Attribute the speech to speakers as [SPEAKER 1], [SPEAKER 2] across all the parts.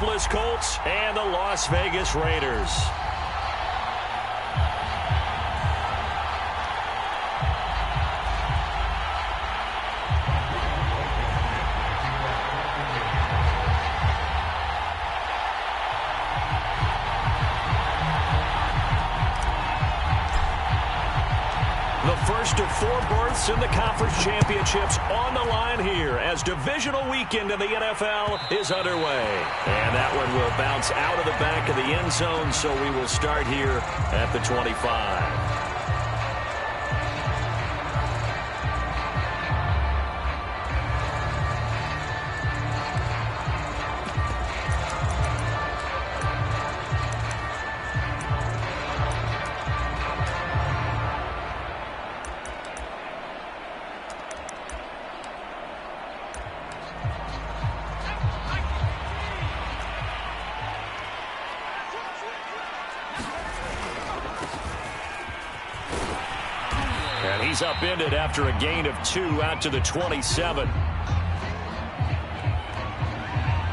[SPEAKER 1] Indianapolis Colts and the Las Vegas Raiders. First of 4 berths in the conference championships on the line here as divisional weekend in the NFL is underway. And that one will bounce out of the back of the end zone, so we will start here at the 25. And he's upended after a gain of 2 out to the 27.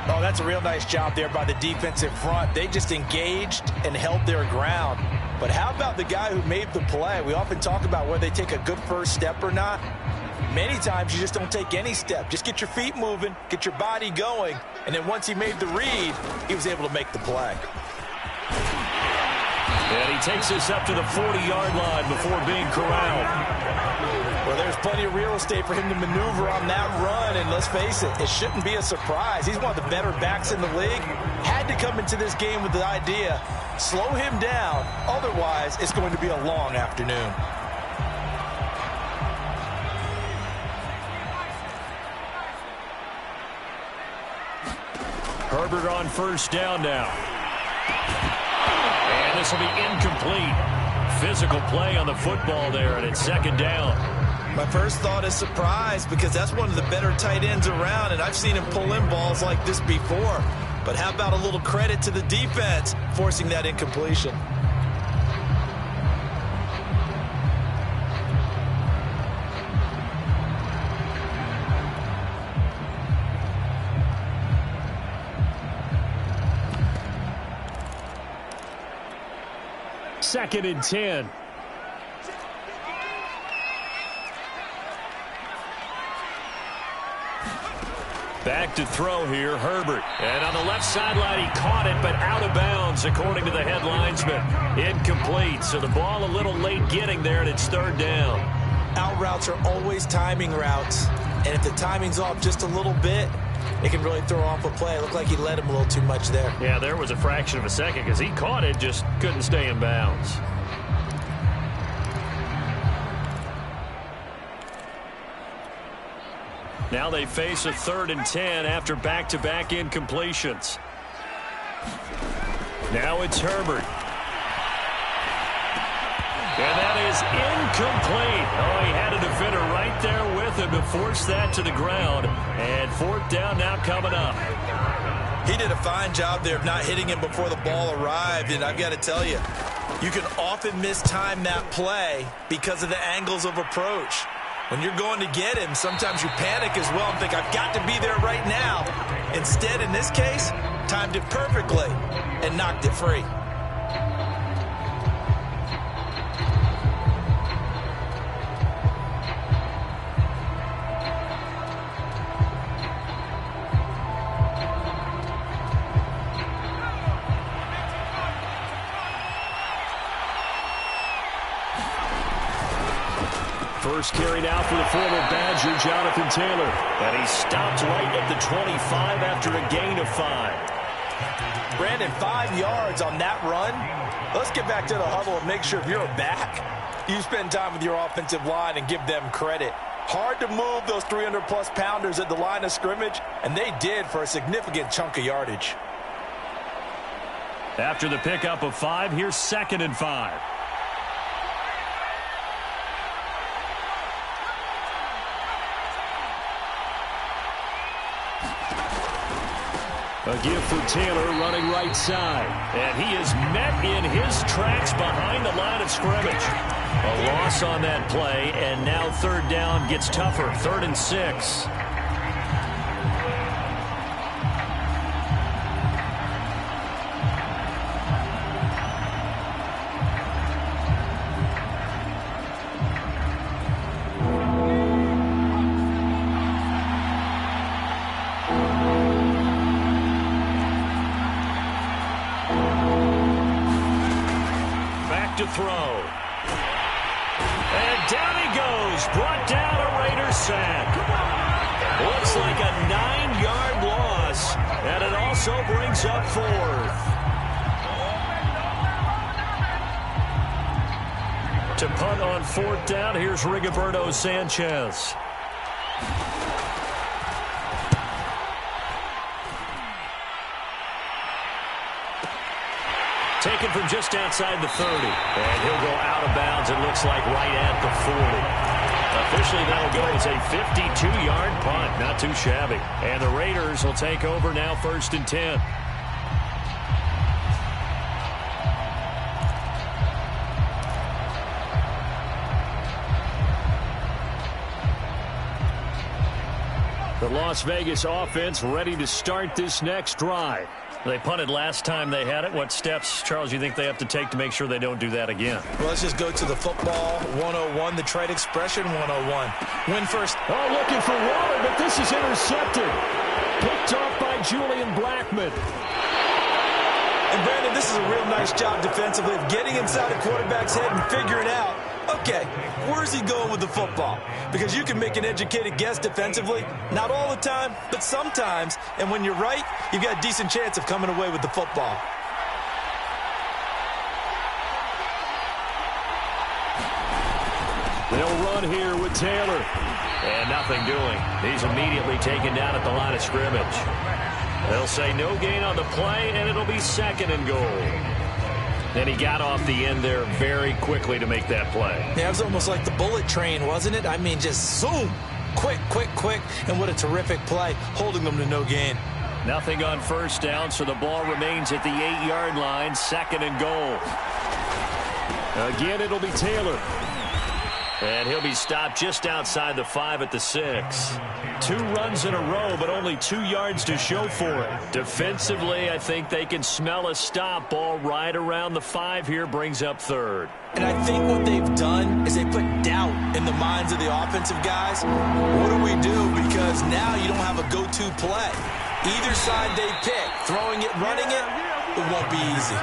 [SPEAKER 2] Oh, that's a real nice job there by the defensive front. They just engaged and held their ground. But how about the guy who made the play? We often talk about whether they take a good first step or not. Many times you just don't take any step. Just get your feet moving, get your body going, and then once he made the read, he was able to make the play.
[SPEAKER 1] And he takes us up to the 40-yard line before being corralled.
[SPEAKER 2] Well, there's plenty of real estate for him to maneuver on that run, and let's face it, it shouldn't be a surprise. He's one of the better backs in the league. Had to come into this game with the idea, slow him down, otherwise it's going to be a long afternoon.
[SPEAKER 1] Herbert on first down now. And this will be incomplete. Physical play on the football there, and it's second down.
[SPEAKER 2] My first thought is surprise because that's one of the better tight ends around, and I've seen him pull in balls like this before. But how about a little credit to the defense forcing that incompletion?
[SPEAKER 1] Second and 10. Back to throw here, Herbert. And on the left sideline, he caught it, but out of bounds, according to the head linesman. Incomplete, so the ball a little late getting there, and it's third down.
[SPEAKER 2] Out routes are always timing routes, and if the timing's off just a little bit, it can really throw off a play. It looked like he led him a little too much there.
[SPEAKER 1] Yeah, there was a fraction of a second because he caught it, just couldn't stay in bounds. Now they face a 3rd and 10 after back-to-back incompletions. Now it's Herbert. And that is incomplete. Oh, he had a defender right there with him to force that to the ground. And 4th down now coming up.
[SPEAKER 2] He did a fine job there of not hitting him before the ball arrived. And I've got to tell you, you can often mistime that play because of the angles of approach. When you're going to get him, sometimes you panic as well and think, I've got to be there right now. Instead, in this case, timed it perfectly and knocked it free.
[SPEAKER 1] First carry now for the former Badger, Jonathan Taylor. And he stopped right at the 25 after a gain of 5.
[SPEAKER 2] Brandon, 5 yards on that run. Let's get back to the huddle and make sure if you're a back, you spend time with your offensive line and give them credit. Hard to move those 300-plus pounders at the line of scrimmage, and they did for a significant chunk of yardage.
[SPEAKER 1] After the pickup of 5, here's 2nd and 5. A give for Taylor running right side. And he is met in his tracks behind the line of scrimmage. A loss on that play, and now 3rd down gets tougher. 3rd and 6. to throw. And down he goes. Brought down a Raiders sack. Looks like a 9-yard loss. And it also brings up 4th. To punt on 4th down, here's Rigoberto Sanchez. Taken from just outside the 30. And he'll go out of bounds, it looks like right at the 40. Officially, that'll go as a 52-yard punt. Not too shabby. And the Raiders will take over now 1st and 10. The Las Vegas offense ready to start this next drive. They punted last time they had it. What steps, Charles, you think they have to take to make sure they don't do that again?
[SPEAKER 2] Well, let's just go to the football 101, the trade expression 101. Win first.
[SPEAKER 1] Oh, looking for Waller, but this is intercepted. Picked off by Julian Blackmon.
[SPEAKER 2] And, Brandon, this is a real nice job defensively of getting inside the quarterback's head and figuring out, okay, where's he going with the football? Because you can make an educated guess defensively. Not all the time, but sometimes. And when you're right, you've got a decent chance of coming away with the football.
[SPEAKER 1] They'll run here with Taylor. And nothing doing. He's immediately taken down at the line of scrimmage. They'll say no gain on the play, and it'll be 2nd and goal. Then he got off the end there very quickly to make that play.
[SPEAKER 2] Yeah, it was almost like the bullet train, wasn't it? I mean, just zoom. Quick, quick, quick. And what a terrific play, holding them to no gain.
[SPEAKER 1] Nothing on 1st down, so the ball remains at the 8-yard line, 2nd and goal. Again, it'll be Taylor. And he'll be stopped just outside the 5 at the 6. 2 runs in a row, but only 2 yards to show for it. Defensively, I think they can smell a stop. Ball right around the 5 here, brings up 3rd.
[SPEAKER 2] And I think what they've done is they put doubt in the minds of the offensive guys. What do we do? Because now you don't have a go-to play. Either side they pick, throwing it, running it, it won't be easy.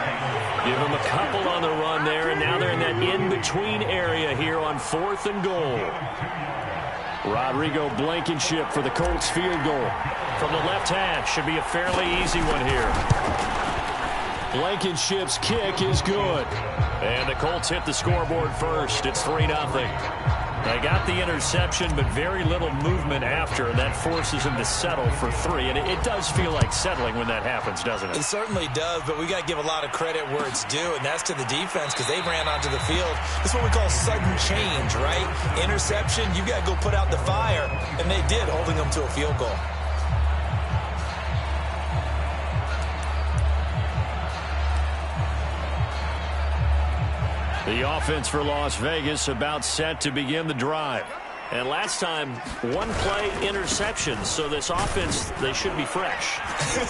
[SPEAKER 1] Give them a couple on the run there, and now they're in that in-between area here on 4th and goal. Rodrigo Blankenship for the Colts field goal. From the left hash, should be a fairly easy one here. Blankenship's kick is good. And the Colts hit the scoreboard first. It's 3-0. They got the interception, but very little movement after, and that forces them to settle for 3. And it does feel like settling when that happens, doesn't it?
[SPEAKER 2] It certainly does, but we got to give a lot of credit where it's due, and that's to the defense because they ran onto the field. That's what we call sudden change, right? Interception, you got to go put out the fire, and they did, holding them to a field goal.
[SPEAKER 1] The offense for Las Vegas about set to begin the drive. And last time, 1-play interceptions. So this offense, they should be fresh.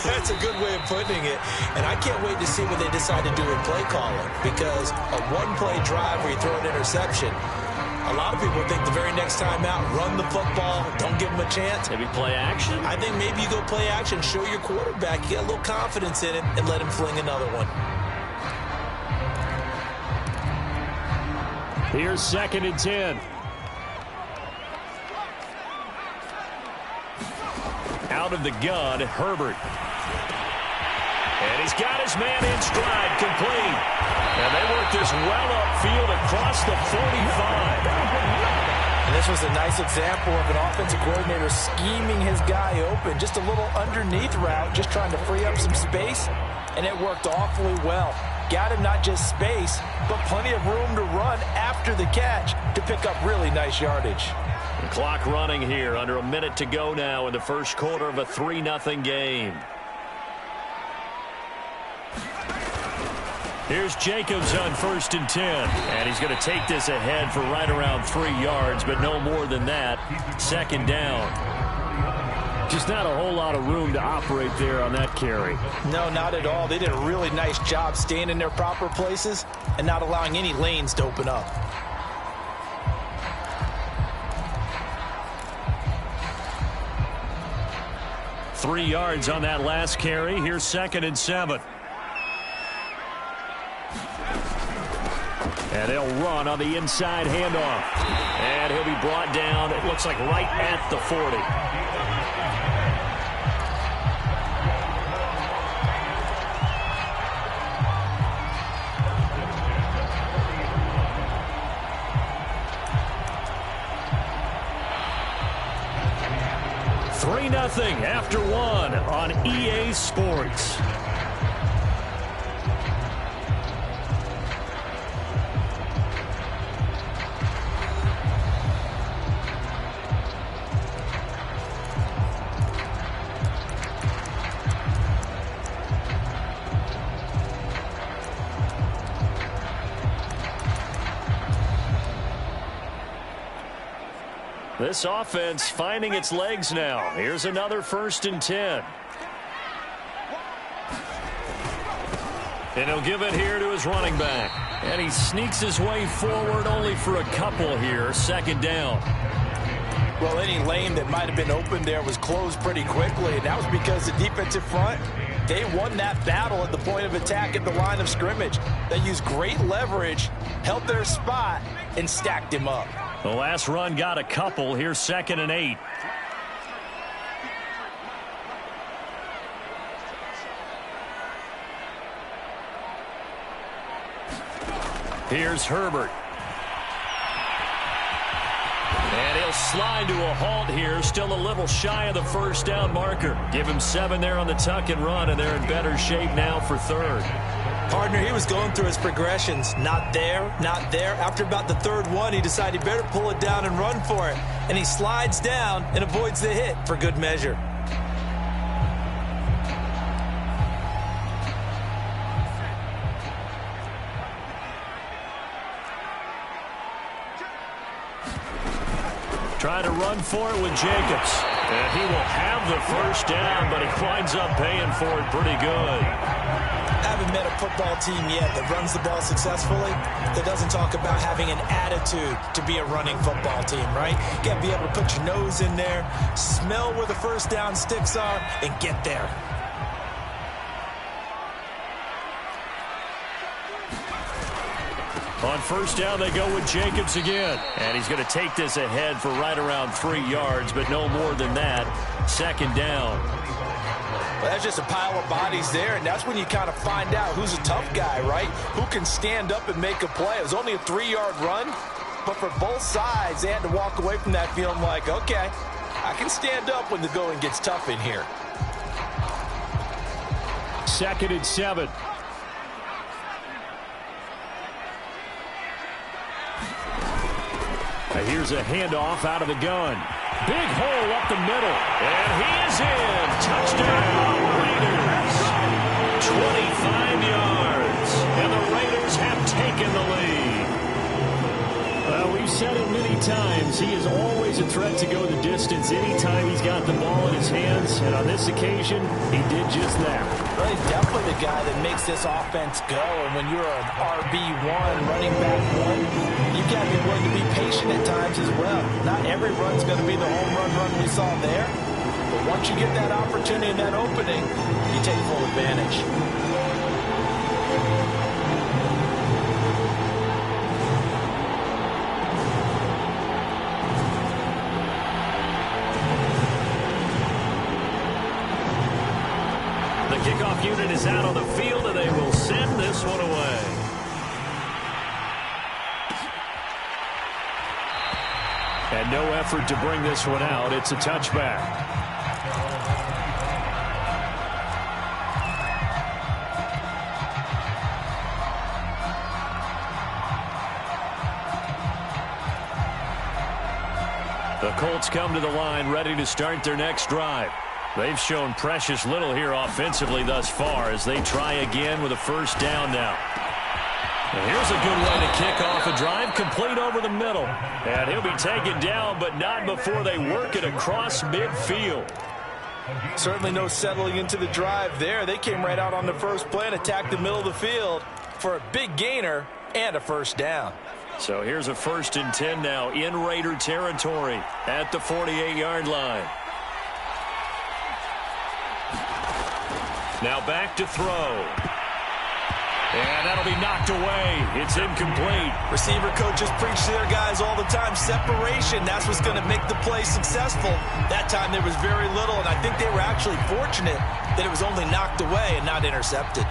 [SPEAKER 2] That's a good way of putting it. And I can't wait to see what they decide to do with play calling. Because a 1-play drive where you throw an interception, a lot of people think the very next time out, run the football, don't give them a chance.
[SPEAKER 1] Maybe play action?
[SPEAKER 2] I think maybe you go play action, show your quarterback, you get a little confidence in it, and let him fling another one.
[SPEAKER 1] Here's 2nd and 10. Out of the gun, Herbert. And he's got his man in stride, complete. And they work this well upfield across the 45.
[SPEAKER 2] And this was a nice example of an offensive coordinator scheming his guy open. Just a little underneath route, just trying to free up some space. And it worked awfully well. Got him not just space, but plenty of room to run after the catch to pick up really nice yardage.
[SPEAKER 1] The clock running here, under a minute to go now in the first quarter of a 3-0 game. Here's Jacobs on 1st and 10. And he's going to take this ahead for right around 3 yards, but no more than that. 2nd down. Just not a whole lot of room to operate there on that carry.
[SPEAKER 2] No, not at all. They did a really nice job staying in their proper places and not allowing any lanes to open up.
[SPEAKER 1] Three yards on that last carry. Here's 2nd and 7. And they'll run on the inside handoff. And he'll be brought down, it looks like right at the 40. Nothing after one on EA Sports. This offense finding its legs now. Here's another 1st and 10. And he'll give it here to his running back. And he sneaks his way forward only for a couple here. 2nd down.
[SPEAKER 2] Well, any lane that might have been open there was closed pretty quickly, and that was because the defensive front, they won that battle at the point of attack at the line of scrimmage. They used great leverage, held their spot, and stacked him up.
[SPEAKER 1] The last run got a couple. Here's 2nd and 8. Here's Herbert. And he'll slide to a halt here. Still a little shy of the 1st down marker. Give him 7 there on the tuck and run, and they're in better shape now for 3rd.
[SPEAKER 2] Partner, he was going through his progressions. Not there, not there. After about the 3rd one, he decided he better pull it down and run for it. And he slides down and avoids the hit for good measure.
[SPEAKER 1] Trying to run for it with Jacobs. And he will have the 1st down, but he winds up paying for it pretty good.
[SPEAKER 2] Haven't met a football team yet that runs the ball successfully that doesn't talk about having an attitude to be a running football team, right? You got to be able to put your nose in there, smell where the 1st down sticks are, and get there.
[SPEAKER 1] On 1st down, they go with Jacobs again. And he's going to take this ahead for right around 3 yards, but no more than that. 2nd down.
[SPEAKER 2] Well, that's just a pile of bodies there, and that's when you kind of find out who's a tough guy, right? Who can stand up and make a play. It was only a 3-yard run, but for both sides, they had to walk away from that feeling like, okay, I can stand up when the going gets tough in here.
[SPEAKER 1] 2nd and 7. Here's a handoff out of the gun. Big hole up the middle. And he is in. Touchdown, Raiders. 25 yards. And the Raiders have taken the lead. Well, we've said it many times. He is always a threat to go the distance anytime he's got the ball in his hands. And on this occasion, he did just that.
[SPEAKER 2] Well, he's definitely the guy that makes this offense go. And when you're an RB1, running back 1, you've got to be willing to be patient at times as well. Not every run's going to be the home run we saw there. But once you get that opportunity and that opening, you take full advantage.
[SPEAKER 1] The kickoff unit is out on the field, and they will send this one away. And no effort to bring this one out. It's a touchback. The Colts come to the line ready to start their next drive. They've shown precious little here offensively thus far as they try again with a 1st down now. And here's a good way to kick off a drive, complete over the middle. And he'll be taken down, but not before they work it across midfield.
[SPEAKER 2] Certainly no settling into the drive there. They came right out on the first play and attacked the middle of the field for a big gainer and a 1st down.
[SPEAKER 1] So here's a 1st and 10 now in Raider territory at the 48-yard line. Now back to throw. And that'll be knocked away. It's incomplete.
[SPEAKER 2] Receiver coaches preach to their guys all the time. Separation, that's what's going to make the play successful. That time there was very little, and I think they were actually fortunate that it was only knocked away and not intercepted.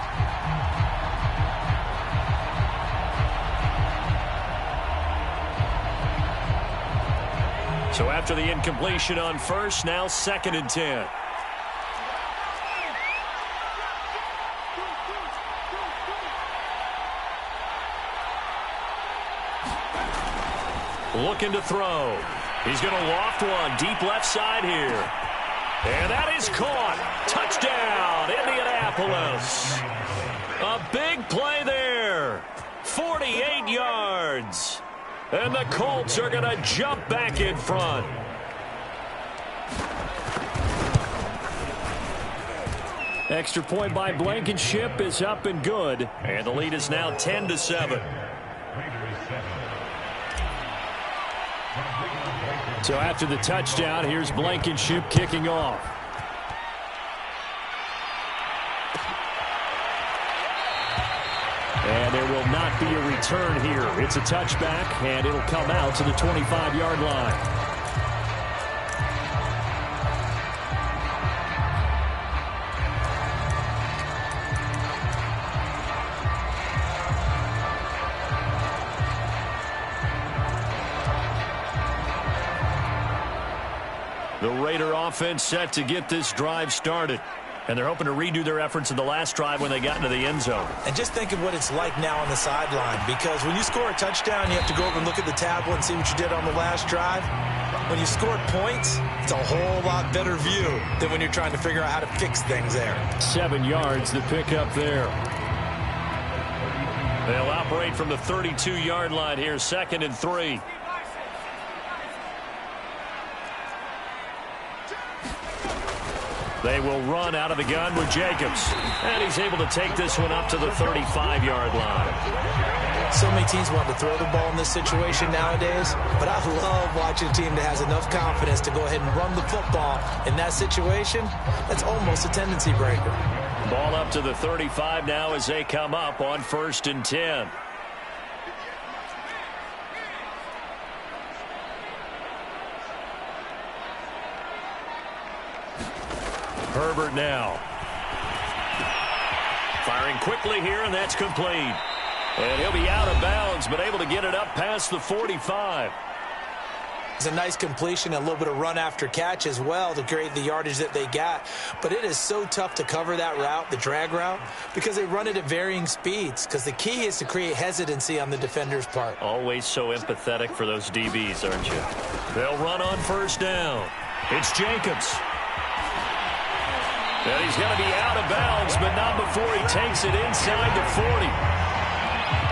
[SPEAKER 1] So after the incompletion on first, now 2nd and 10. Looking to throw. He's going to loft one deep left side here. And that is caught. Touchdown, Indianapolis. A big play there. 48 yards. And the Colts are going to jump back in front. Extra point by Blankenship is up and good. And the lead is now 10-7. So after the touchdown, here's Blankenship kicking off. And there will not be a return here. It's a touchback, and it'll come out to the 25-yard line. The Raider offense set to get this drive started. And they're hoping to redo their efforts in the last drive when they got into the end zone.
[SPEAKER 2] And just think of what it's like now on the sideline, because when you score a touchdown, you have to go over and look at the tablet and see what you did on the last drive. When you scored points, it's a whole lot better view than when you're trying to figure out how to fix things there.
[SPEAKER 1] 7 yards to pick up there. They'll operate from the 32-yard line here, 2nd and 3. They will run out of the gun with Jacobs. And he's able to take this one up to the 35-yard line.
[SPEAKER 2] So many teams want to throw the ball in this situation nowadays, but I love watching a team that has enough confidence to go ahead and run the football in that situation. That's almost a tendency breaker.
[SPEAKER 1] Ball up to the 35 now as they come up on 1st and 10. Herbert now. Firing quickly here, and that's complete. And he'll be out of bounds, but able to get it up past the 45.
[SPEAKER 2] It's a nice completion, a little bit of run after catch as well to create the yardage that they got. But it is so tough to cover that route, the drag route, because they run it at varying speeds. Because the key is to create hesitancy on the defender's part.
[SPEAKER 1] Always so empathetic for those DBs, aren't you? They'll run on 1st down. It's Jacobs. And he's going to be out of bounds, but not before he takes it inside the 40.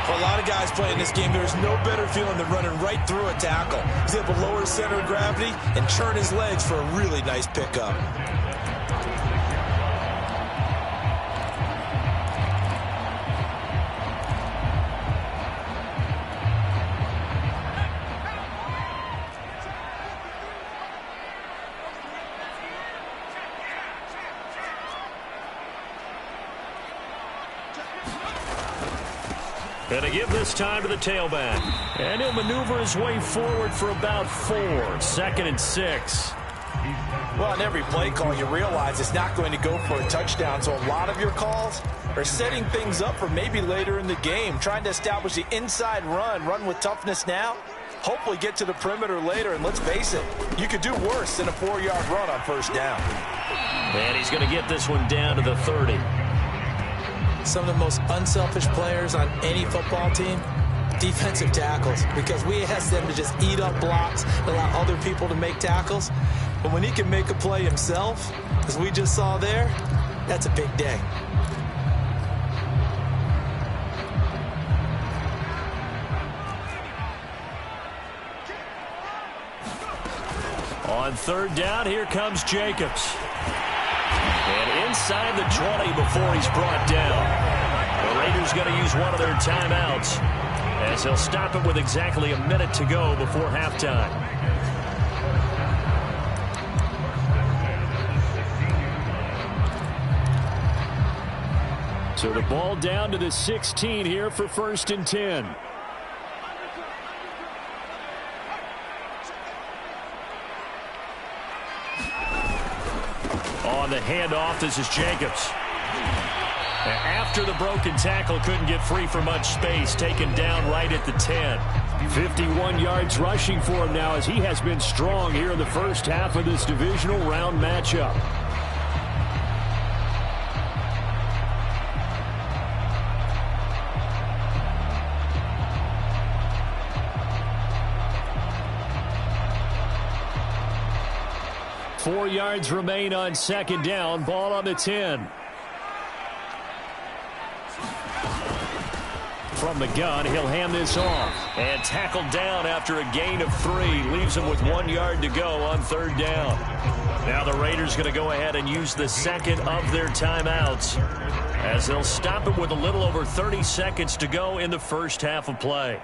[SPEAKER 2] For a lot of guys playing this game, there's no better feeling than running right through a tackle. He's able to lower his center of gravity and turn his legs for a really nice pickup.
[SPEAKER 1] And to give this time to the tailback. And he'll maneuver his way forward for about 4. 2nd and 6.
[SPEAKER 2] Well, on every play call, you realize it's not going to go for a touchdown. So a lot of your calls are setting things up for maybe later in the game, trying to establish the inside run with toughness now, hopefully get to the perimeter later. And let's face it, you could do worse than a 4-yard run on 1st down.
[SPEAKER 1] And he's going to get this one down to the 30.
[SPEAKER 2] Some of the most unselfish players on any football team, defensive tackles, because we ask them to just eat up blocks, allow other people to make tackles. But when he can make a play himself, as we just saw there, that's a big day.
[SPEAKER 1] On 3rd down, here comes Jacobs. And inside the 20 before he's brought down. The Raiders going to use one of their timeouts as he'll stop it with exactly a minute to go before halftime. So the ball down to the 16 here for 1st and 10. On the handoff, this is Jacobs. After the broken tackle, couldn't get free for much space, taken down right at the 10. 51 yards rushing for him now as he has been strong here in the first half of this divisional round matchup. Four yards remain on 2nd down. Ball on the 10. From the gun, he'll hand this off. And tackled down after a gain of 3. Leaves him with 1 yard to go on 3rd down. Now the Raiders going to go ahead and use the second of their timeouts, as they'll stop it with a little over 30 seconds to go in the first half of play.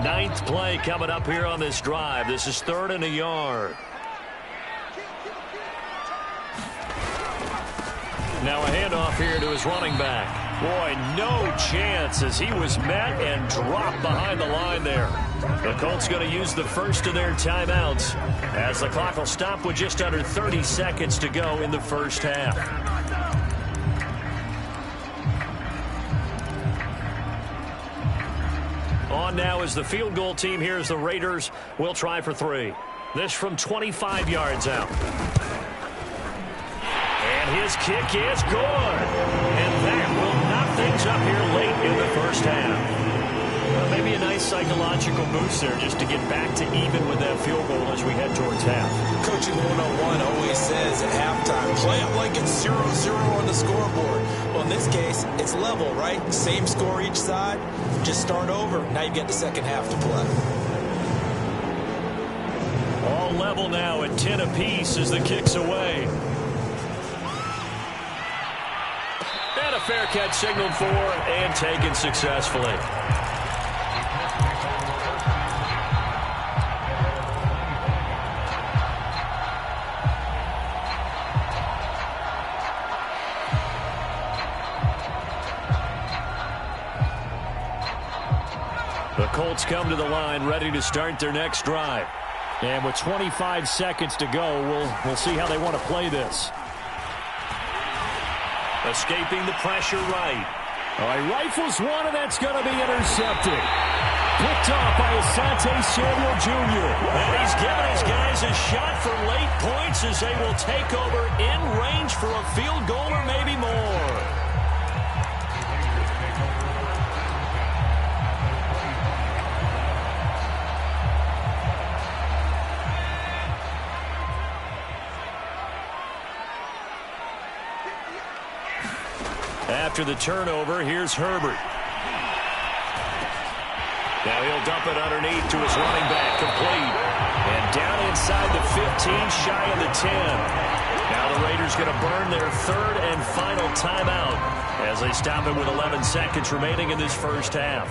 [SPEAKER 1] Ninth play coming up here on this drive. This is 3rd and a yard. Now a handoff here to his running back. Boy, no chance as he was met and dropped behind the line there. The Colts going to use the first of their timeouts as the clock will stop with just under 30 seconds to go in the first half. On now is the field goal team. Here's the Raiders. Will try for 3. This from 25 yards out. And his kick is good. And that will knock things up here late in the first half. Well, maybe a nice psychological boost there just to get back to even with that field goal as we head towards half.
[SPEAKER 2] Coaching 101 always says at halftime, play it like it's 0-0 on the scoreboard. Well, in this case, it's level, right? Same score each side. Just start over. Now you get the second half to play.
[SPEAKER 1] All level now at 10 apiece as the kick's away. And a fair catch signaled for and taken successfully. The Colts come to the line ready to start their next drive. And with 25 seconds to go, we'll see how they want to play this. Escaping the pressure right. All right, rifles one, and that's going to be intercepted. Picked off by Asante Samuel Jr. And he's given his guys a shot for late points as they will take over in range for a field goal or maybe more. After the turnover, here's Herbert. Now he'll dump it underneath to his running back, complete. And down inside the 15, shy of the 10. Now the Raiders going to burn their 3rd and final timeout as they stop it with 11 seconds remaining in this first half.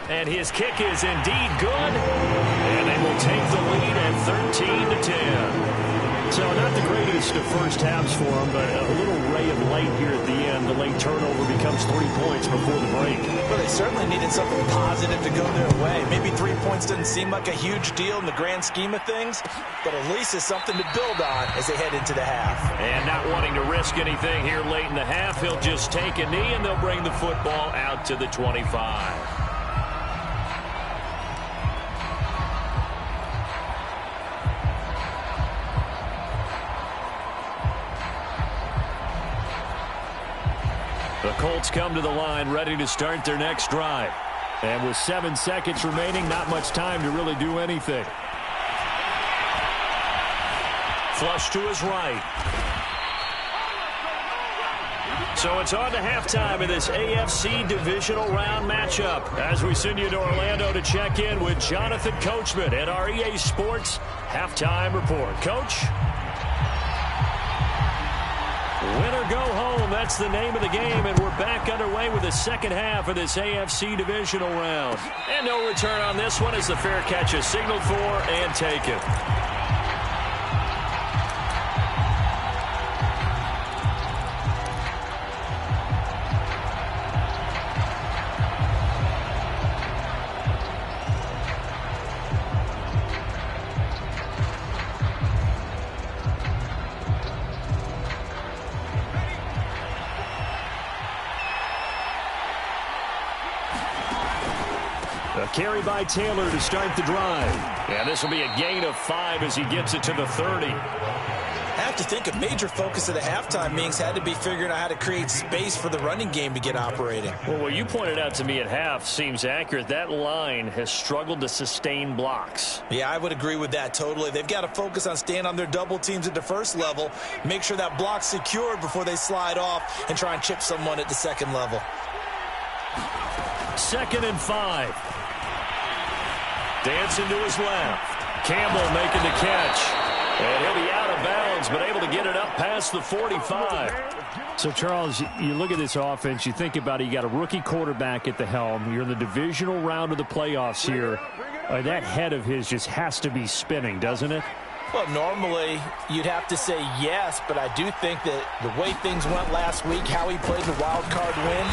[SPEAKER 1] And his kick is indeed good. And they will take the lead at 13-10. So not the greatest of first halves for them, but a little ray of light here at the end. The late turnover becomes 3 points before the break.
[SPEAKER 2] Well, they certainly needed something positive to go their way. Maybe 3 points doesn't seem like a huge deal in the grand scheme of things, but at least it's something to build on as they head into the half.
[SPEAKER 1] And not wanting to risk anything here late in the half, he'll just take a knee and they'll bring the football out to the 25. The Colts come to the line ready to start their next drive. And with 7 seconds remaining, not much time to really do anything. Flush to his right. So it's on to halftime in this AFC divisional round matchup as we send you to Orlando to check in with Jonathan Coachman at our EA Sports Halftime Report. Coach? Win or go home, that's the name of the game, and we're back underway with the second half of this AFC divisional round. And no return on this one as the fair catch is signaled for and taken. Carry by Taylor to start the drive. And this will be a gain of 5 as he gets it to the 30.
[SPEAKER 2] I have to think a major focus of the halftime meetings had to be figuring out how to create space for the running game to get operating.
[SPEAKER 1] Well, what you pointed out to me at half seems accurate. That line has struggled to sustain blocks.
[SPEAKER 2] Yeah, I would agree with that totally. They've got to focus on staying on their double teams at the first level, make sure that block's secured before they slide off and try and chip someone at the second level.
[SPEAKER 1] 2nd and 5. Dancing to his left. Campbell making the catch. And he'll be out of bounds, but able to get it up past the 45.
[SPEAKER 3] So, Charles, you look at this offense, you think about it, you got a rookie quarterback at the helm. You're in the divisional round of the playoffs here. That head of his just has to be spinning, doesn't it?
[SPEAKER 2] Well, normally you'd have to say yes, but I do think that the way things went last week, how he played the wild card win,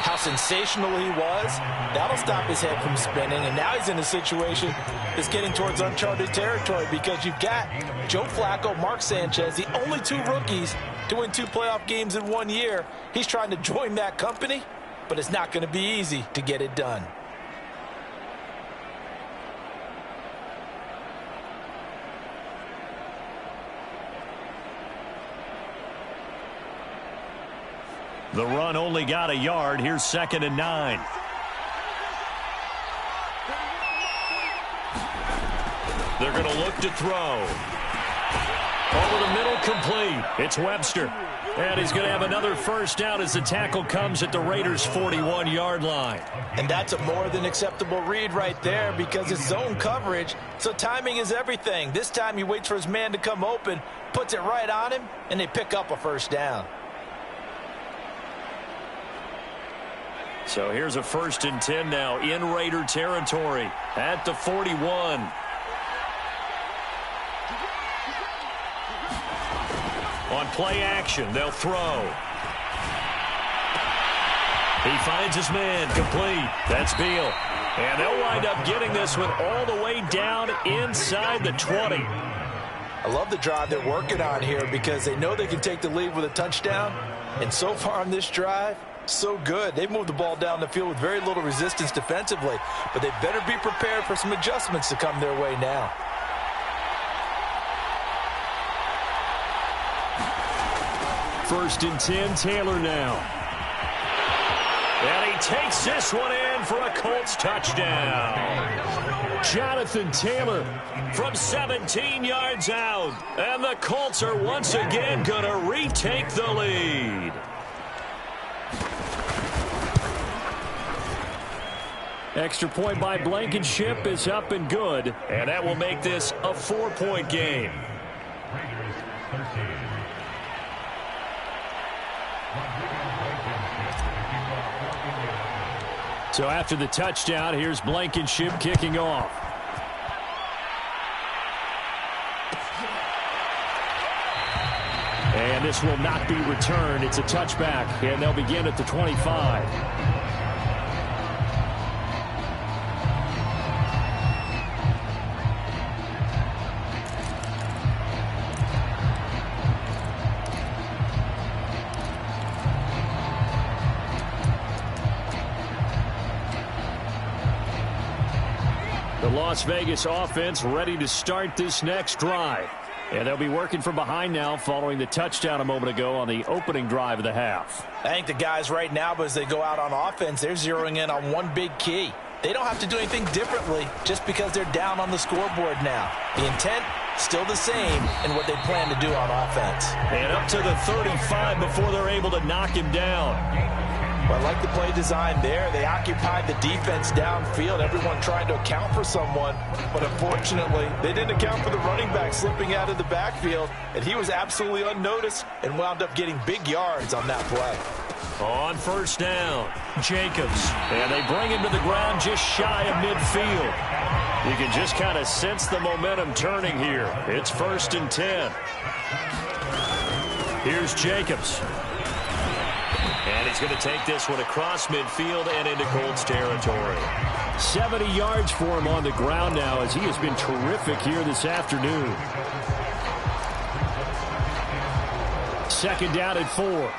[SPEAKER 2] how sensational he was, that'll stop his head from spinning. And now he's in a situation that's getting towards uncharted territory because you've got Joe Flacco, Mark Sanchez, the only 2 rookies to win 2 playoff games in 1 year. He's trying to join that company, but it's not going to be easy to get it done.
[SPEAKER 1] The run only got a yard. Here's 2nd and 9. They're going to look to throw. Over the middle, complete. It's Webster. And he's going to have another first down as the tackle comes at the Raiders' 41-yard line.
[SPEAKER 2] And that's a more than acceptable read right there because it's zone coverage, so timing is everything. This time he waits for his man to come open, puts it right on him, and they pick up a first down.
[SPEAKER 1] So here's a 1st and 10 now in Raider territory at the 41. On play action, they'll throw. He finds his man, complete. That's Beal. And they'll wind up getting this one all the way down inside the 20.
[SPEAKER 2] I love the drive they're working on here because they know they can take the lead with a touchdown. And so far on this drive, so good. They've moved the ball down the field with very little resistance defensively, but they better be prepared for some adjustments to come their way now.
[SPEAKER 1] First and 10, Taylor now. And he takes this one in for a Colts touchdown. Jonathan Taylor from 17 yards out. And the Colts are once again going to retake the lead. Extra point by Blankenship is up and good. And that will make this a 4-point game. So after the touchdown, here's Blankenship kicking off. And this will not be returned. It's a touchback, and they'll begin at the 25. The Las Vegas offense ready to start this next drive. And they'll be working from behind now following the touchdown a moment ago on the opening drive of the half.
[SPEAKER 2] I think the guys right now, as they go out on offense, they're zeroing in on one big key. They don't have to do anything differently just because they're down on the scoreboard now. The intent, still the same in what they plan to do on offense.
[SPEAKER 1] And up to the 35 before they're able to knock him down.
[SPEAKER 2] Well, I like the play design there. They occupied the defense downfield, everyone trying to account for someone. But unfortunately, they didn't account for the running back slipping out of the backfield, and he was absolutely unnoticed and wound up getting big yards on that play.
[SPEAKER 1] On first down, Jacobs. And they bring him to the ground just shy of midfield. You can just kind of sense the momentum turning here. It's 1st and 10. Here's Jacobs. And he's going to take this one across midfield and into Colts territory.
[SPEAKER 3] 70 yards for him on the ground now as he has been terrific here this afternoon. 2nd down at 4.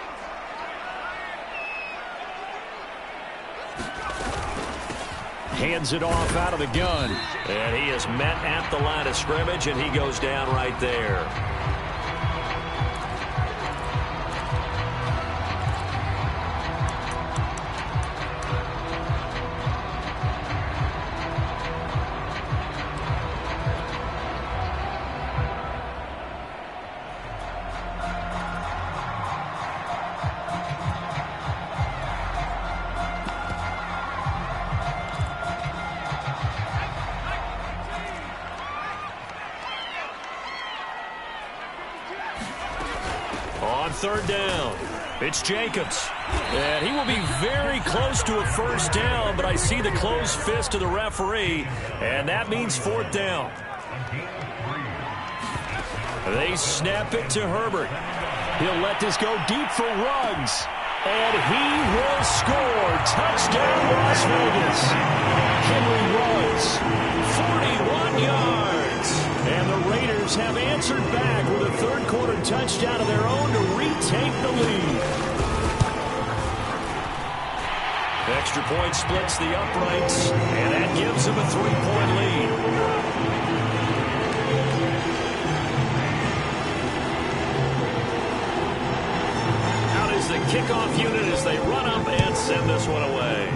[SPEAKER 3] Hands it off out of the gun.
[SPEAKER 1] And he is met at the line of scrimmage, and he goes down right there. On 3rd down, it's Jacobs. And he will be very close to a 1st down, but I see the closed fist of the referee, and that means 4th down. They snap it to Herbert. He'll let this go deep for Ruggs. And he will score. Touchdown, Las Vegas. Henry Ruggs, 41 yards. And the Raiders have answered back with a 3rd quarter touchdown of their own to retake the lead. Extra point splits the uprights, and that gives them a 3-point lead. Out is the kickoff unit as they run up and send this one away.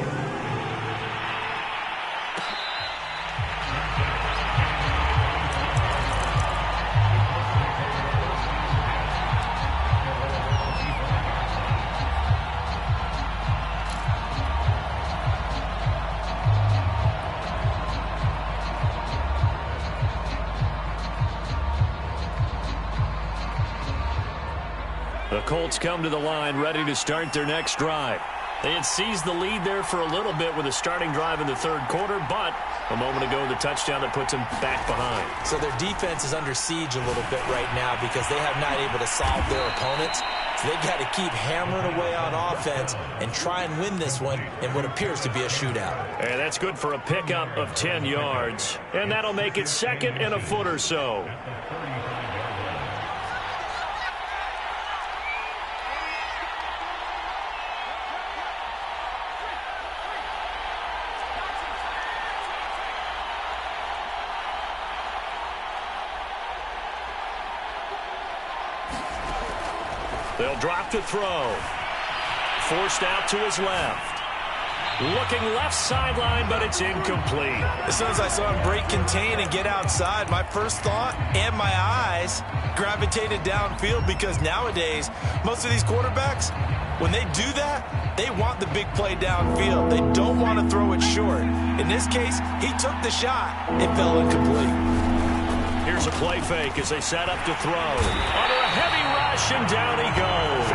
[SPEAKER 1] The Colts come to the line ready to start their next drive. They had seized the lead there for a little bit with a starting drive in the 3rd quarter, but a moment ago the touchdown that puts them back behind.
[SPEAKER 2] So their defense is under siege a little bit right now because they have not able to solve their opponents. So they got to keep hammering away on offense and try and win this one in what appears to be a shootout.
[SPEAKER 1] And that's good for a pickup of 10 yards. And that'll make it 2nd and a foot or so. They'll drop to throw. Forced out to his left. Looking left sideline, but it's incomplete.
[SPEAKER 2] As soon as I saw him break contain and get outside, my first thought and my eyes gravitated downfield because nowadays, most of these quarterbacks, when they do that, they want the big play downfield. They don't want to throw it short. In this case, he took the shot. It fell incomplete.
[SPEAKER 1] Here's a play fake as they set up to throw. Under a heavy rush, and down he goes.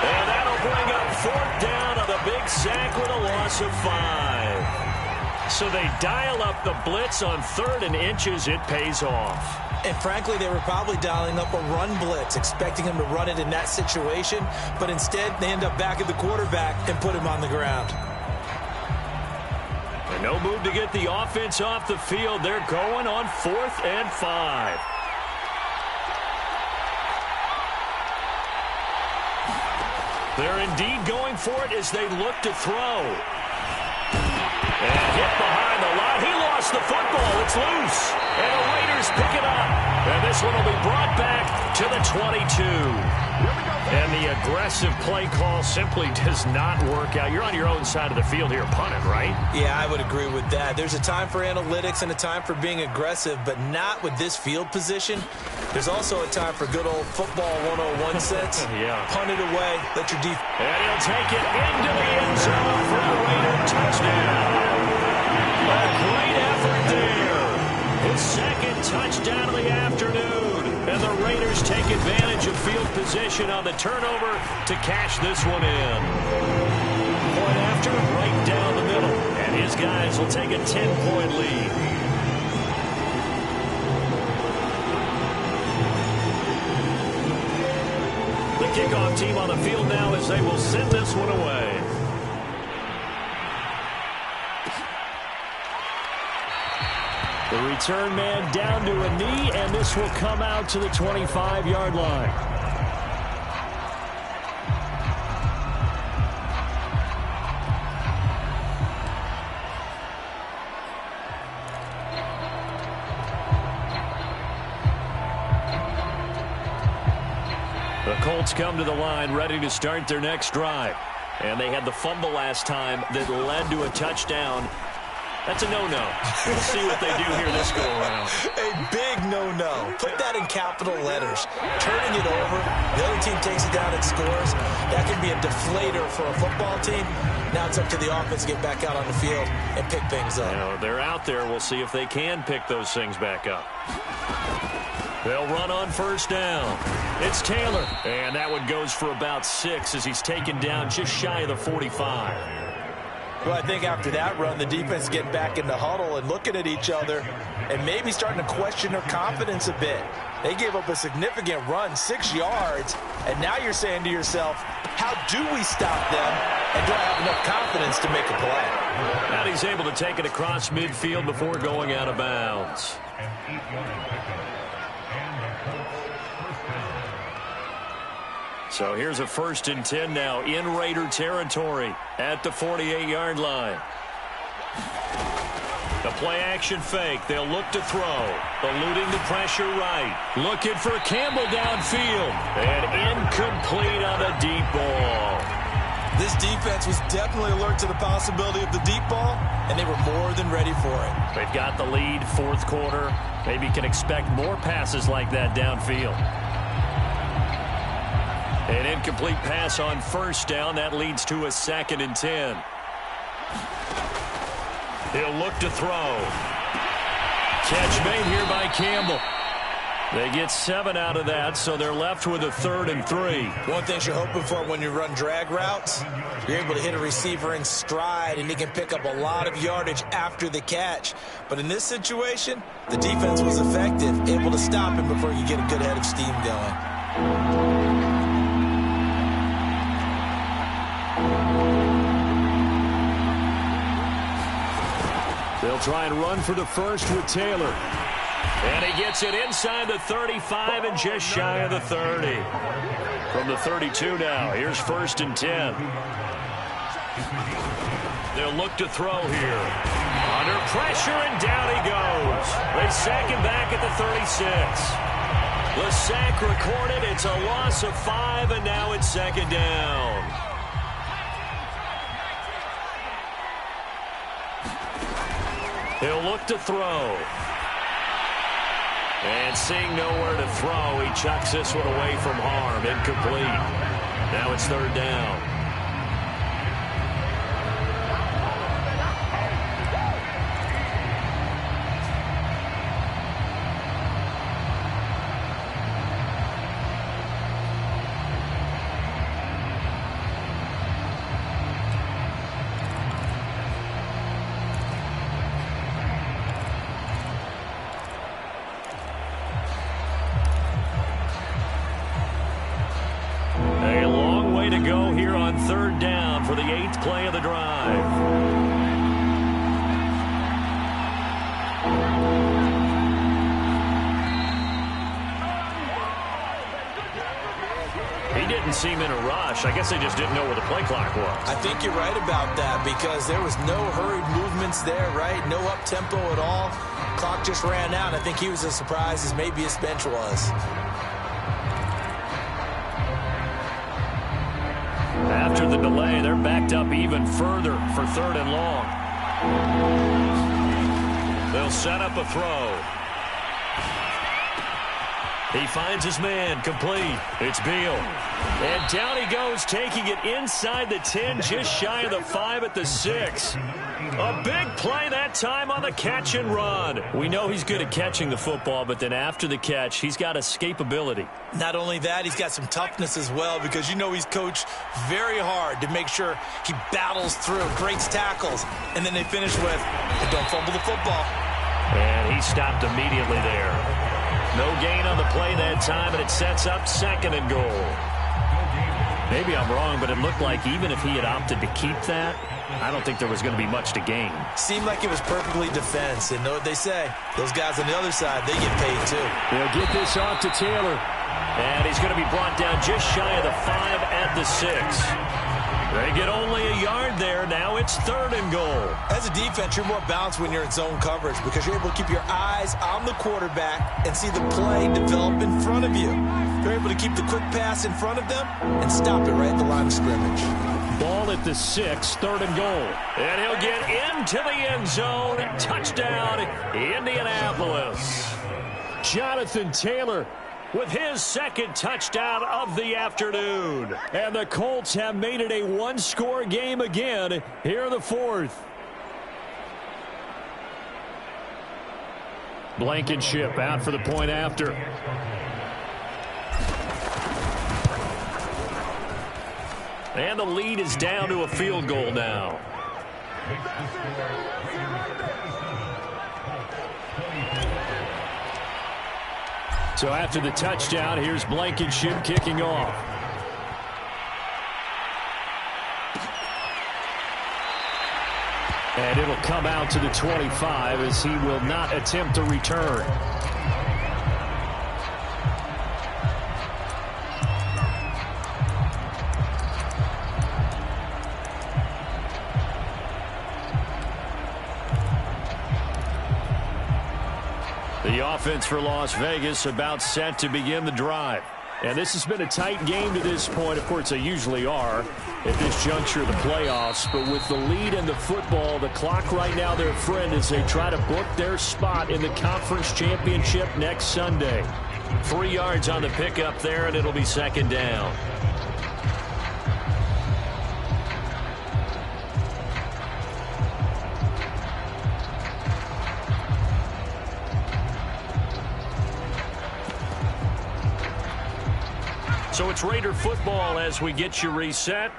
[SPEAKER 1] And that'll bring up 4th down on the big sack with a loss of 5. So they dial up the blitz on 3rd and inches. It pays off.
[SPEAKER 2] And frankly, they were probably dialing up a run blitz, expecting him to run it in that situation. But instead, they end up back at the quarterback and put him on the ground.
[SPEAKER 1] And no move to get the offense off the field. They're going on 4th and 5. They're indeed going for it as they look to throw. And hit behind the line. He lost the football. It's loose. And the Raiders pick it up. And this one will be brought back to the 22.
[SPEAKER 4] Here we go.
[SPEAKER 1] And the aggressive play call simply does not work out. You're on your own side of the field here punting, right?
[SPEAKER 2] Yeah, I would agree with that. There's a time for analytics and a time for being aggressive, but not with this field position. There's also a time for good old football 101 sense.
[SPEAKER 1] Yeah.
[SPEAKER 2] Punt it away, let your defense.
[SPEAKER 1] And he'll take it into the end zone for a Raider touchdown. A great effort there. His second touchdown of the afternoon. And the Raiders take advantage of field position on the turnover to cash this one in. Point after, right down the middle. And his guys will take a 10-point lead. The kickoff team on the field now as they will send this one away. The return man down to a knee, and this will come out to the 25-yard line. The Colts come to the line ready to start their next drive. And they had the fumble last time that led to a touchdown. That's a no-no. We'll see what they do here this go-around.
[SPEAKER 2] A big no-no. Put that in capital letters. Turning it over, the other team takes it down and scores. That can be a deflator for a football team. Now it's up to the offense to get back out on the field and pick things up.
[SPEAKER 1] You know, they're out there. We'll see if they can pick those things back up. They'll run on first down. It's Taylor. And that one goes for about 6 as he's taken down just shy of the 45.
[SPEAKER 2] Well, I think after that run, the defense is getting back in the huddle and looking at each other and maybe starting to question their confidence a bit. They gave up a significant run, 6 yards, and now you're saying to yourself, how do we stop them, and do I have enough confidence to make a play?
[SPEAKER 1] And he's able to take it across midfield before going out of bounds. So here's a 1st and 10 now in Raider territory at the 48-yard line. The play-action fake. They'll look to throw. Eluding the pressure right. Looking for Campbell downfield. And incomplete on a deep ball.
[SPEAKER 2] This defense was definitely alert to the possibility of the deep ball, and they were more than ready for it.
[SPEAKER 1] They've got the lead, 4th quarter. Maybe can expect more passes like that downfield. An incomplete pass on first down. That leads to a 2nd and 10. He'll look to throw. Catch made here by Campbell. They get 7 out of that, so they're left with a 3rd and 3.
[SPEAKER 2] One thing you're hoping for when you run drag routes, you're able to hit a receiver in stride, and he can pick up a lot of yardage after the catch. But in this situation, the defense was effective, able to stop him before you get a good head of steam going.
[SPEAKER 1] They'll try and run for the first with Taylor. And he gets it inside the 35 and just shy of the 30. From the 32 now, here's 1st and 10. They'll look to throw here. Under pressure, and down he goes. They sack him back at the 36. The sack recorded. It's a loss of 5, and now it's 2nd down. He'll look to throw. And seeing nowhere to throw, he chucks this one away from harm. Incomplete. Now it's 3rd down. Go here on 3rd down for the 8th play of the drive. He didn't seem in a rush. I guess they just didn't know where the play clock was.
[SPEAKER 2] I think you're right about that because there was no hurried movements there, right? No up-tempo at all. Clock just ran out. I think he was as surprised as maybe his bench was.
[SPEAKER 1] after the delay, they're backed up even further for 3rd and long. They'll set up a throw. He finds his man, complete. It's Beal. And down he goes, taking it inside the 10, just shy of the 5 at the 6. A big play that time on the catch and run. We know he's good at catching the football, but then after the catch, he's got escapability.
[SPEAKER 2] Not only that, he's got some toughness as well, because you know he's coached very hard to make sure he battles through, breaks tackles, and then they finish with, don't fumble the football.
[SPEAKER 1] And he stopped immediately there. No gain on the play that time, and it sets up 2nd and goal. Maybe I'm wrong, but it looked like even if he had opted to keep that, I don't think there was going to be much to gain.
[SPEAKER 2] Seemed like it was perfectly defense, and know what they say. Those guys on the other side, they get paid too.
[SPEAKER 3] They'll get this off to Taylor.
[SPEAKER 1] And he's going to be brought down just shy of the 5 at the 6. They get only a yard there. Now it's 3rd and goal.
[SPEAKER 2] As a defense, you're more balanced when you're in zone coverage because you're able to keep your eyes on the quarterback and see the play develop in front of you. You're able to keep the quick pass in front of them and stop it right at the line of scrimmage.
[SPEAKER 3] Ball at the 6, 3rd and goal.
[SPEAKER 1] And he'll get into the end zone. Touchdown, Indianapolis.
[SPEAKER 3] Jonathan Taylor
[SPEAKER 1] with his 2nd touchdown of the afternoon.
[SPEAKER 3] And the Colts have made it a one-score game again here in the 4th. Blankenship out for the point after.
[SPEAKER 1] And the lead is down to a field goal now.
[SPEAKER 3] So after the touchdown, here's Blankenship kicking off. And it'll come out to the 25 as he will not attempt to return. The offense for Las Vegas about set to begin the drive. And this has been a tight game to this point. Of course, they usually are at this juncture of the playoffs. But with the lead in the football, the clock right now, their friend, as they try to book their spot in the conference championship next Sunday.
[SPEAKER 1] 3 yards on the pickup there, and it'll be 2nd down. So it's Raider football as we get you reset.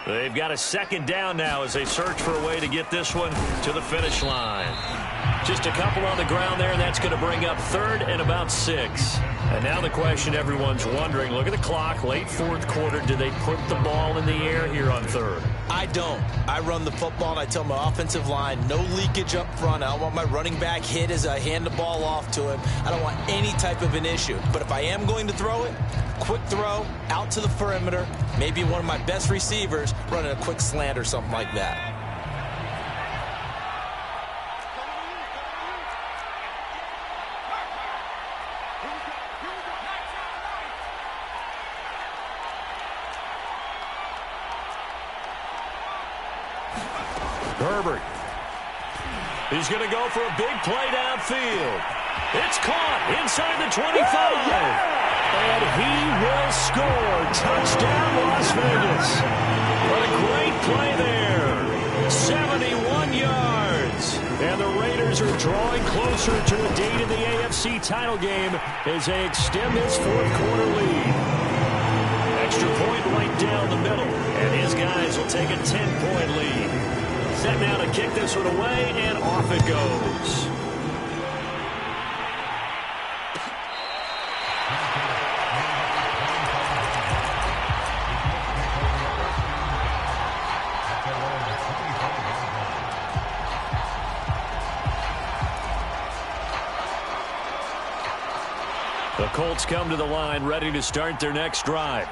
[SPEAKER 1] They've got a 2nd down now as they search for a way to get this one to the finish line. Just a couple on the ground there, and that's going to bring up 3rd and about 6. And now the question everyone's wondering, look at the clock, late 4th quarter, do they put the ball in the air here on 3rd?
[SPEAKER 2] I don't. I run the football, and I tell my offensive line, no leakage up front. I don't want my running back hit as I hand the ball off to him. I don't want any type of an issue. But if I am going to throw it, quick throw, out to the perimeter, maybe one of my best receivers running a quick slant or something like that.
[SPEAKER 1] Herbert. He's going to go for a big play downfield. It's caught inside the 25. And he will score. Touchdown, Las Vegas. What a great play there. 71 yards. And the Raiders are drawing closer to a date in the AFC title game as they extend this 4th quarter lead. Extra point right down the middle. And his guys will take a 10-point lead. Set now to kick this one away, and off it goes. The Colts come to the line ready to start their next drive.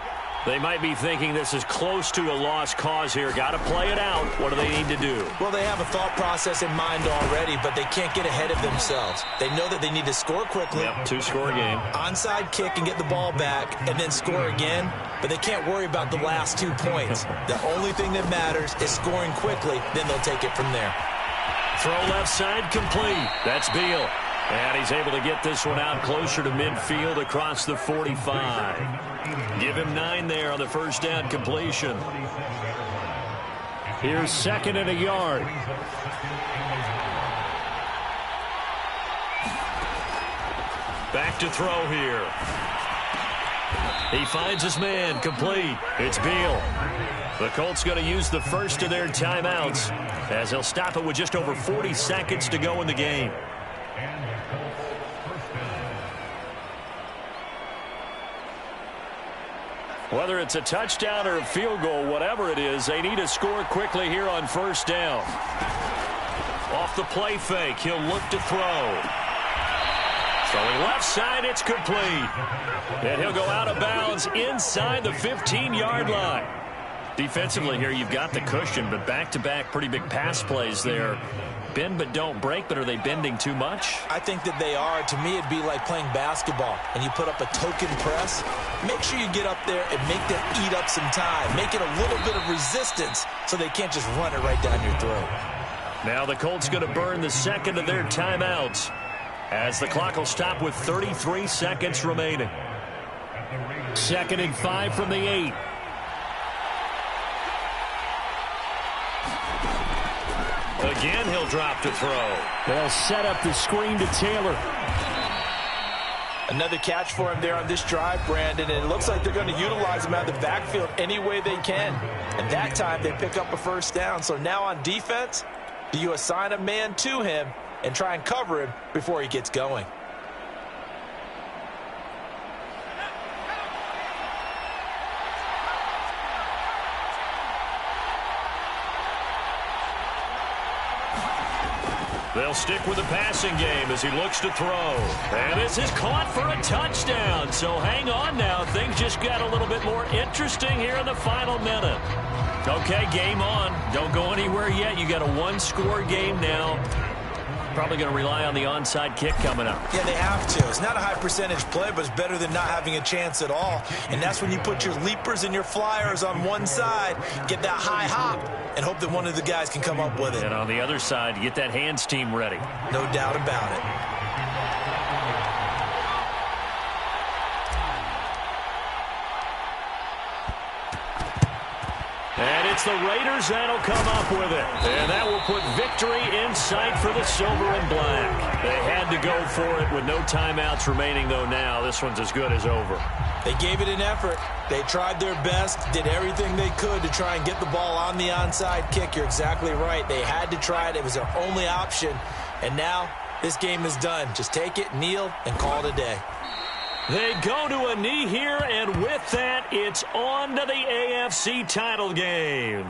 [SPEAKER 3] They might be thinking this is close to a lost cause here. Got to play it out. What do they need to do?
[SPEAKER 2] Well, they have a thought process in mind already, but they can't get ahead of themselves. They know that they need to score quickly.
[SPEAKER 3] Yep, two-score game.
[SPEAKER 2] Onside kick and get the ball back and then score again, but they can't worry about the last 2 points. The only thing that matters is scoring quickly, then they'll take it from there.
[SPEAKER 3] Throw left side complete. That's Beal. And he's able to get this one out closer to midfield across the 45. Give him 9 there on the first down completion. Here's 2nd and a yard. Back to throw here. He finds his man, complete. It's Beal. The Colts going to use the first of their timeouts as they'll stop it with just over 40 seconds to go in the game. Whether it's a touchdown or a field goal, whatever it is, they need to score quickly here on first down. Off the play fake, he'll look to throw. Throwing left side, it's complete. And he'll go out of bounds inside the 15-yard line. Defensively here, you've got the cushion, but back-to-back pretty big pass plays there. Bend but don't break, but are they bending too much?
[SPEAKER 2] I think that they are. To me, it'd be like playing basketball, and you put up a token press. Make sure you get up there and make them eat up some time. Make it a little bit of resistance so they can't just run it right down your throat.
[SPEAKER 3] Now the Colts going to burn the second of their timeouts as the clock will stop with 33 seconds remaining. 2nd and 5 from the 8. Again, he'll drop to throw. They'll set up the screen to Taylor.
[SPEAKER 2] Another catch for him there on this drive, Brandon, and it looks like they're going to utilize him out of the backfield any way they can. And that time they pick up a first down. So now on defense, do you assign a man to him and try and cover him before he gets going?
[SPEAKER 3] They'll stick with the passing game as he looks to throw. And this is caught for a touchdown. So hang on now. Things just got a little bit more interesting here in the final minute. Okay, game on. Don't go anywhere yet. You got a one-score game now. Probably going to rely on the onside kick coming up.
[SPEAKER 2] Yeah, they have to. It's not a high percentage play, but it's better than not having a chance at all. And that's when you put your leapers and your flyers on one side, get that high hop, and hope that one of the guys can come up with it.
[SPEAKER 3] And on the other side, get that hands team ready.
[SPEAKER 2] No doubt about it.
[SPEAKER 3] And it's the Raiders that'll come up with it. And that will put victory in sight for the silver and black. They had to go for it with no timeouts remaining, though now. This one's as good as over.
[SPEAKER 2] They gave it an effort. They tried their best, did everything they could to try and get the ball on the onside kick. You're exactly right. They had to try it. It was their only option. And now this game is done. Just take it, kneel, and call it a day.
[SPEAKER 3] They go to a knee here, and with that, it's on to the AFC title game.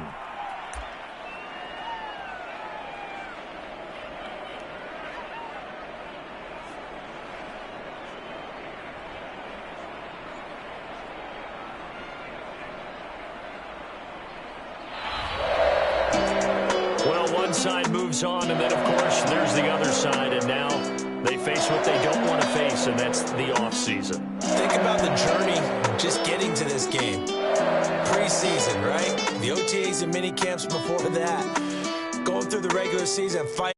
[SPEAKER 3] Well, one side moves on, and then, of course, there's the other side, and now they face what they don't want to face, and that's the offseason.
[SPEAKER 2] Think about the journey just getting to this game. Preseason, right? The OTAs and mini camps before that. Going through the regular season, fighting.